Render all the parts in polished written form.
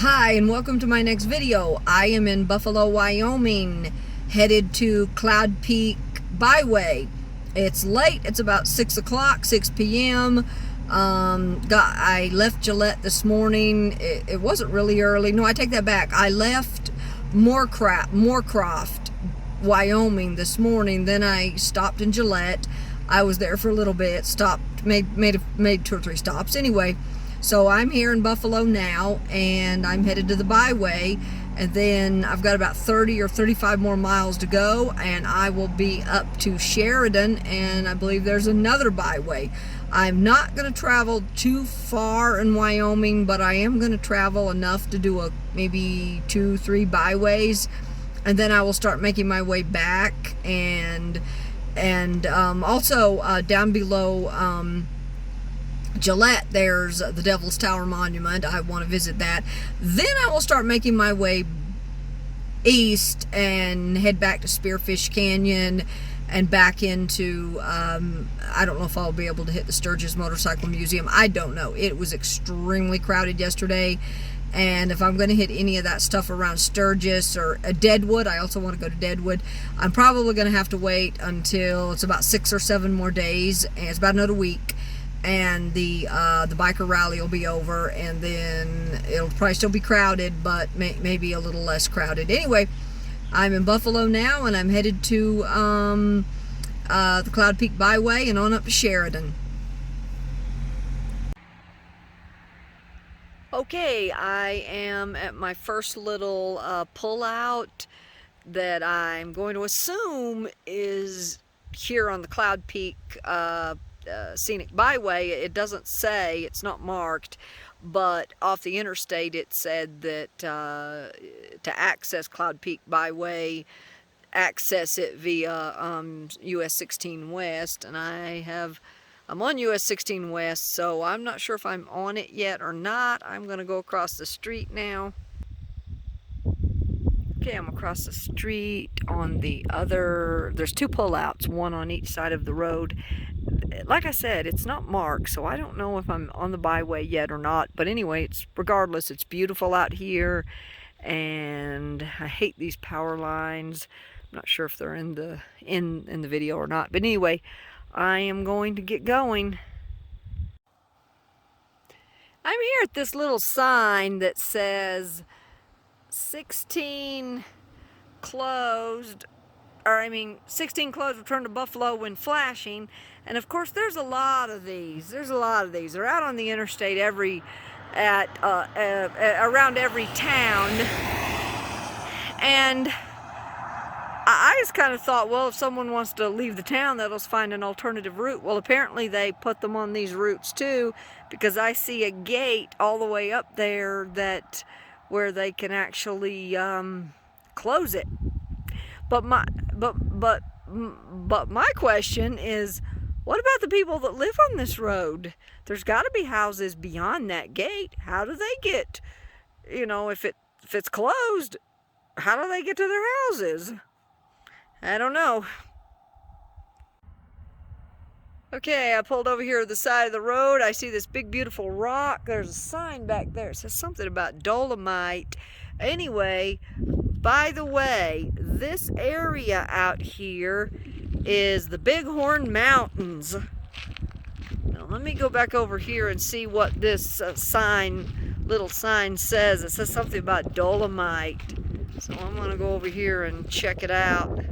Hi, and welcome to my next video. I am in Buffalo, Wyoming, headed to Cloud Peak Byway. It's late. It's about 6 o'clock, 6 p.m. I left Gillette this morning. It wasn't really early. No, I take that back. I left Moorcroft, Wyoming this morning. Then I stopped in Gillette. I was there for a little bit. Stopped, made 2 or 3 stops. Anyway, so I'm here in Buffalo now, and I'm headed to the Byway, and then I've got about 30 or 35 more miles to go, and I will be up to Sheridan, and I believe there's another Byway. I'm not going to travel too far in Wyoming, but I am going to travel enough to do maybe 2-3 byways, and then I will start making my way back, and also down below Gillette, there's the Devil's Tower Monument. I want to visit that. Then I will start making my way east and head back to Spearfish Canyon and back into, I don't know if I'll be able to hit the Sturgis Motorcycle Museum. I don't know. It was extremely crowded yesterday. And if I'm going to hit any of that stuff around Sturgis or Deadwood, I also want to go to Deadwood, I'm probably going to have to wait until it's about 6 or 7 more days. And it's about another week. And the biker rally will be over, and then it'll probably still be crowded, but maybe a little less crowded. Anyway, I'm in Buffalo now, and I'm headed to the Cloud Peak Byway and on up to Sheridan. Okay, I am at my first little pullout that I'm going to assume is here on the Cloud Peak Scenic Byway. It doesn't say, it's not marked, but off the interstate it said that to access Cloud Peak Byway, access it via US 16 West, and I'm on US 16 West, so I'm not sure if I'm on it yet or not. I'm gonna go across the street now. Okay, I'm across the street on the other, there's 2 pullouts, one on each side of the road. Like I said, it's not marked, so I don't know if I'm on the byway yet or not. But anyway, regardless, it's beautiful out here, and I hate these power lines. I'm not sure if they're in the video or not. But anyway, I am going to get going. I'm here at this little sign that says 16 closed, 16 closed, return to Buffalo when flashing. And of course, there's a lot of these. They're out on the interstate around every town. And I just kind of thought, well, if someone wants to leave the town, let us find an alternative route. Well, apparently they put them on these routes too, because I see a gate all the way up there where they can actually close it. But my question is, what about the people that live on this road? There's got to be houses beyond that gate. How do they get, if it's closed, how do they get to their houses? I don't know. Okay, I pulled over here to the side of the road. I see this big, beautiful rock. There's a sign back there. It says something about dolomite. Anyway, by the way, this area out here is the Bighorn Mountains. Now, let me go back over here and see what this little sign says. It says something about dolomite. So I'm going to go over here and check it out.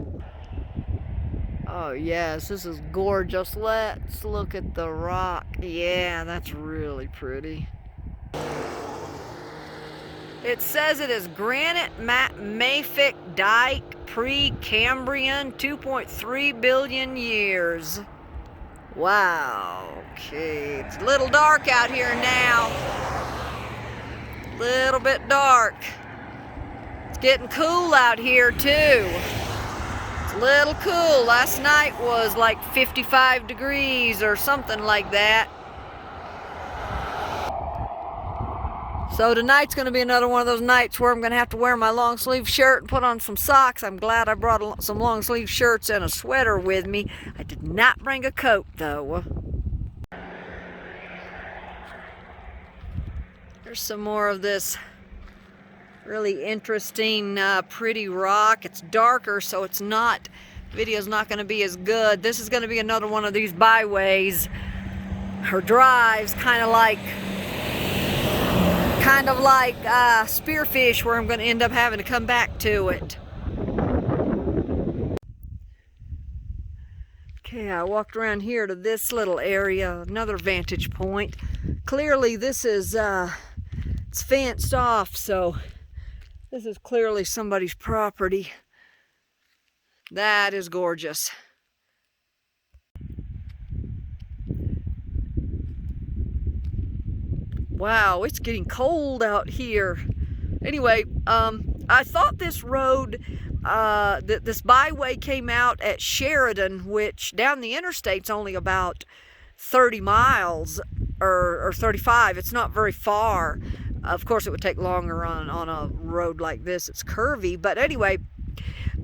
Oh yes, this is gorgeous. Let's look at the rock. Yeah, that's really pretty. It says it is granite mafic dike pre-Cambrian, 2.3 billion years. Wow. Okay, it's a little dark out here now. A little bit dark. It's getting cool out here too. Little cool. Last night was like 55 degrees or something like that. So tonight's going to be another one of those nights where I'm going to have to wear my long sleeve shirt and put on some socks. I'm glad I brought some long sleeve shirts and a sweater with me. I did not bring a coat though. There's some more of this Really interesting, pretty rock. It's darker, so it's not, video's not going to be as good. This is going to be another one of these byways or drives, kind of like spearfish, where I'm going to end up having to come back to it. Okay, I walked around here to this little area, another vantage point. Clearly this is, it's fenced off, so this is clearly somebody's property. That is gorgeous. Wow, it's getting cold out here. Anyway, I thought this road, this byway came out at Sheridan, which down the interstate's only about 30 miles or 35. It's not very far. Of course, it would take longer on a road like this. It's curvy. But anyway,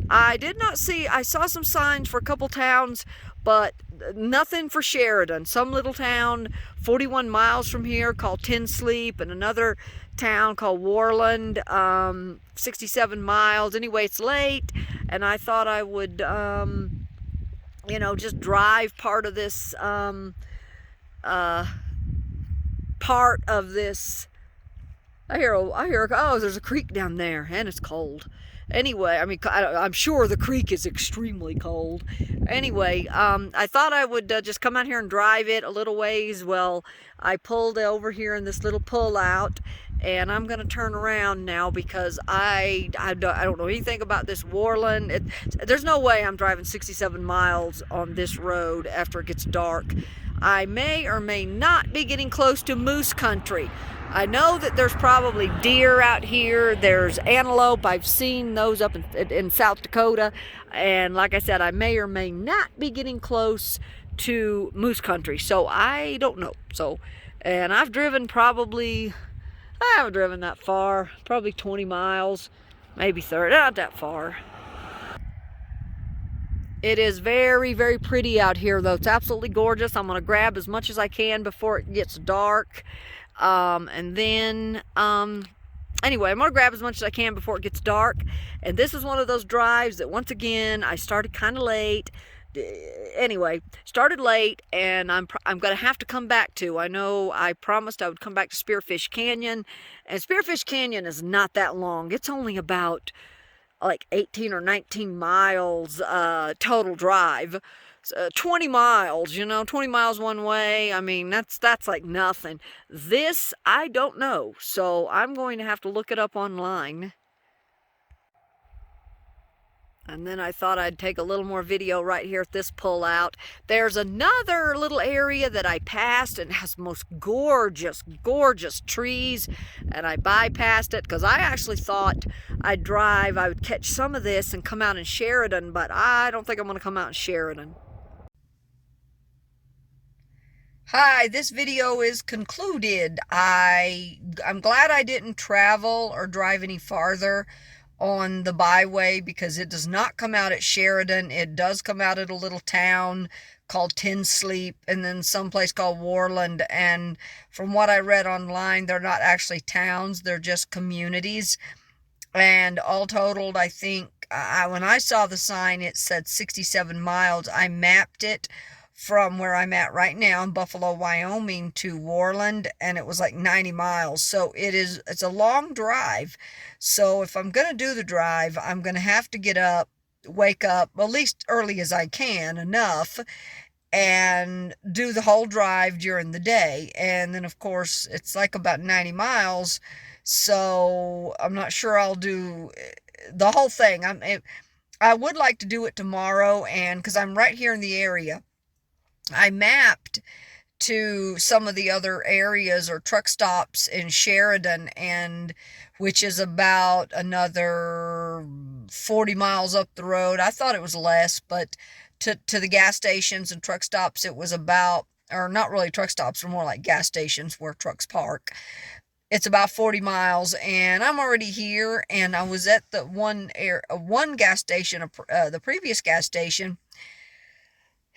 I did not see, I saw some signs for a couple towns, but nothing for Sheridan. Some little town 41 miles from here called Tin Sleep, and another town called Warland, 67 miles. Anyway, it's late, and I thought I would, you know, just drive part of this, I hear, oh, there's a creek down there, and it's cold. Anyway, I mean, I'm sure the creek is extremely cold. Anyway, I thought I would just come out here and drive it a little ways. Well, I pulled over here in this little pull out, and I'm going to turn around now because I don't know anything about this Warland. There's no way I'm driving 67 miles on this road after it gets dark. I may or may not be getting close to moose country. I know that there's probably deer out here. There's antelope. I've seen those up in South Dakota. And like I said, I may or may not be getting close to moose country. So I don't know. So, and I've driven I haven't driven that far. Probably 20 miles, maybe 30, not that far. It is very, very pretty out here, though. It's absolutely gorgeous. I'm going to grab as much as I can before it gets dark. And then, anyway, I'm going to grab as much as I can before it gets dark. And this is one of those drives that, once again, I started kind of late. Anyway, started late, and I'm going to have to come back to. I know I promised I would come back to Spearfish Canyon. And Spearfish Canyon is not that long. It's only about like 18 or 19 miles total drive. 20 miles, you know, 20 miles one way. I mean, that's like nothing. This, I don't know. So I'm going to have to look it up online. And then I thought I'd take a little more video right here at this pull out. There's another little area that I passed and has most gorgeous, gorgeous trees. And I bypassed it because I actually thought I would catch some of this and come out in Sheridan, but I don't think I'm going to come out in Sheridan. Hi, this video is concluded. I'm glad I didn't travel or drive any farther on the byway because it does not come out at Sheridan. It does come out at a little town called Tin Sleep and then someplace called Warland. And from what I read online, they're not actually towns. They're just communities. And all totaled, I think, when I saw the sign, it said 67 miles. I mapped it from where I'm at right now in Buffalo, Wyoming to Warland, and it was like 90 miles. So it's a long drive. So if I'm going to do the drive, I'm going to have to get up, wake up, at least early as I can, enough, and do the whole drive during the day. And then, of course, it's like about 90 miles. So I'm not sure I'll do the whole thing. I would like to do it tomorrow, and because I'm right here in the area. I mapped to some of the other areas or truck stops in Sheridan, and which is about another 40 miles up the road. I thought it was less, but to the gas stations and truck stops, it was about, or not really truck stops, but more like gas stations where trucks park. It's about 40 miles, and I'm already here, and I was at the one gas station, the previous gas station,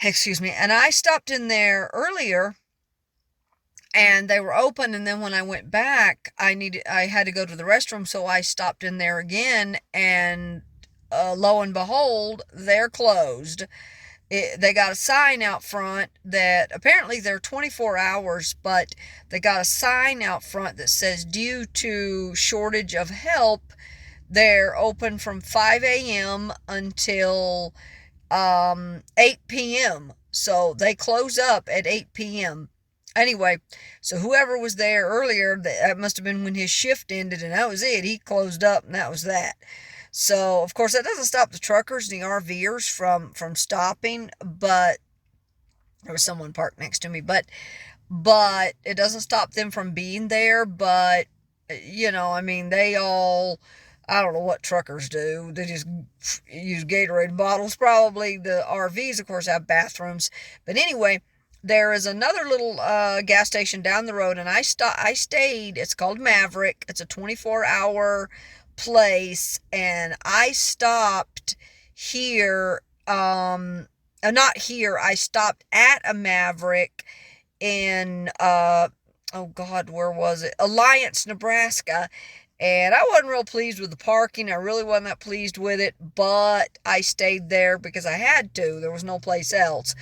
excuse me, and I stopped in there earlier and they were open, and then when I went back, I had to go to the restroom, so I stopped in there again, and lo and behold, they're closed. They got a sign out front that apparently they're 24 hours, but they got a sign out front that says due to shortage of help, they're open from 5 a.m. until 8 p.m. So they close up at 8 p.m. Anyway, so whoever was there earlier, that must have been when his shift ended, and that was it. He closed up, and that was that. So, of course, that doesn't stop the truckers and the RVers from stopping, but there was someone parked next to me, but it doesn't stop them from being there. But I mean, I don't know what truckers do. They just use Gatorade bottles. Probably the RVs, of course, have bathrooms. But anyway, there is another little gas station down the road, and I stayed. It's called Maverick. It's a 24-hour place, and I stopped here. Not here. I stopped at a Maverick in oh God, where was it? Alliance, Nebraska. And I wasn't real pleased with the parking. I really wasn't that pleased with it, but I stayed there because I had to. There was no place else.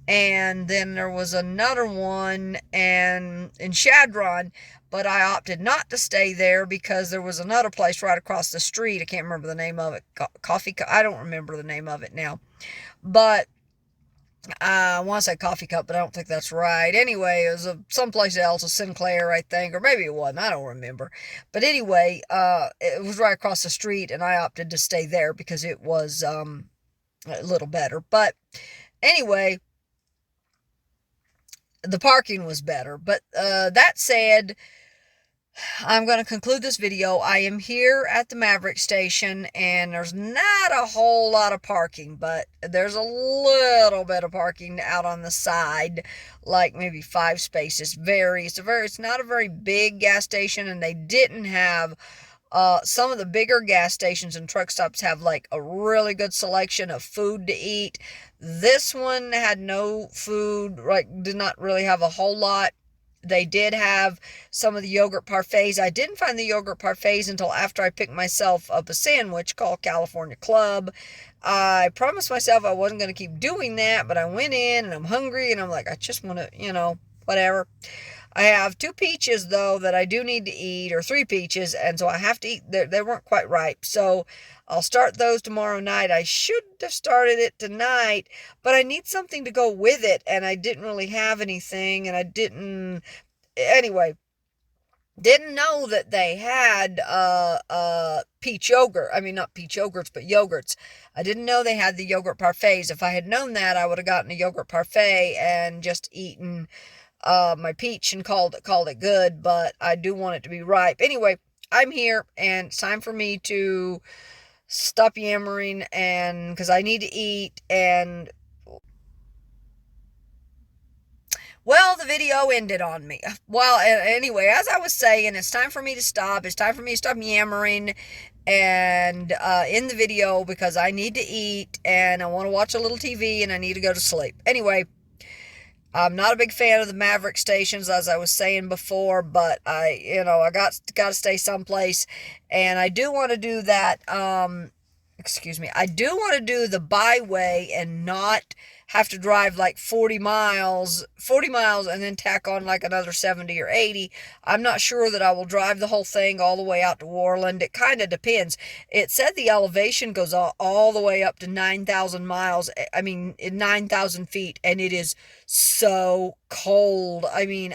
And then there was another one in Shadron, but I opted not to stay there because there was another place right across the street. I can't remember the name of it. I don't remember the name of it now. But I want to say Coffee Cup, but I don't think that's right. Anyway, it was someplace else, a Sinclair, I think, or maybe it wasn't. I don't remember. But anyway, it was right across the street, and I opted to stay there because it was a little better. But anyway, the parking was better. But that said, I'm going to conclude this video. I am here at the Maverick station, and there's not a whole lot of parking, but there's a little bit of parking out on the side, like maybe 5 spaces. It's not a very big gas station, and they didn't have some of the bigger gas stations and truck stops have like a really good selection of food to eat. This one had no food, did not really have a whole lot. They did have some of the yogurt parfaits. I didn't find the yogurt parfaits until after I picked myself up a sandwich called California Club. I promised myself I wasn't going to keep doing that, but I went in and I'm hungry and I'm like, I just want to, whatever. I have 2 peaches, though, that I do need to eat, or 3 peaches, and so I have to eat. They weren't quite ripe, so I'll start those tomorrow night. I should have started it tonight, but I need something to go with it, and I didn't really have anything, and I didn't, anyway, didn't know that they had peach yogurt. I mean, not peach yogurts, but yogurts. I didn't know they had the yogurt parfaits. If I had known that, I would have gotten a yogurt parfait and just eaten my peach and called it good, but I do want it to be ripe. Anyway, I'm here, and it's time for me to stop yammering, and because I need to eat. And well, the video ended on me. Well, anyway, as I was saying, it's time for me to stop. It's time for me to stop yammering and in the video, because I need to eat and I want to watch a little TV and I need to go to sleep. Anyway, I'm not a big fan of the Maverick stations, as I was saying before, but I got to stay someplace, and I do want to do that, I do want to do the Byway and not have to drive like 40 miles and then tack on like another 70 or 80. I'm not sure that I will drive the whole thing all the way out to Warland. It kind of depends. It said the elevation goes all the way up to 9,000 miles. I mean, 9,000 feet, and it is so cold. I mean,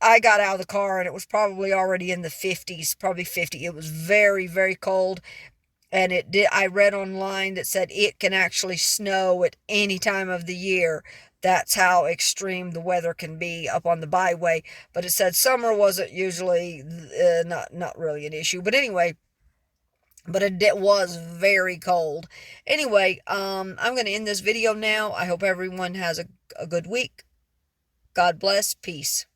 I got out of the car and it was probably already in the 50s, probably 50. It was very, very cold. And I read online that said it can actually snow at any time of the year. That's how extreme the weather can be up on the Byway. But it said summer wasn't usually not really an issue. But anyway, but it was very cold. Anyway, I'm going to end this video now. I hope everyone has a good week. God bless. Peace.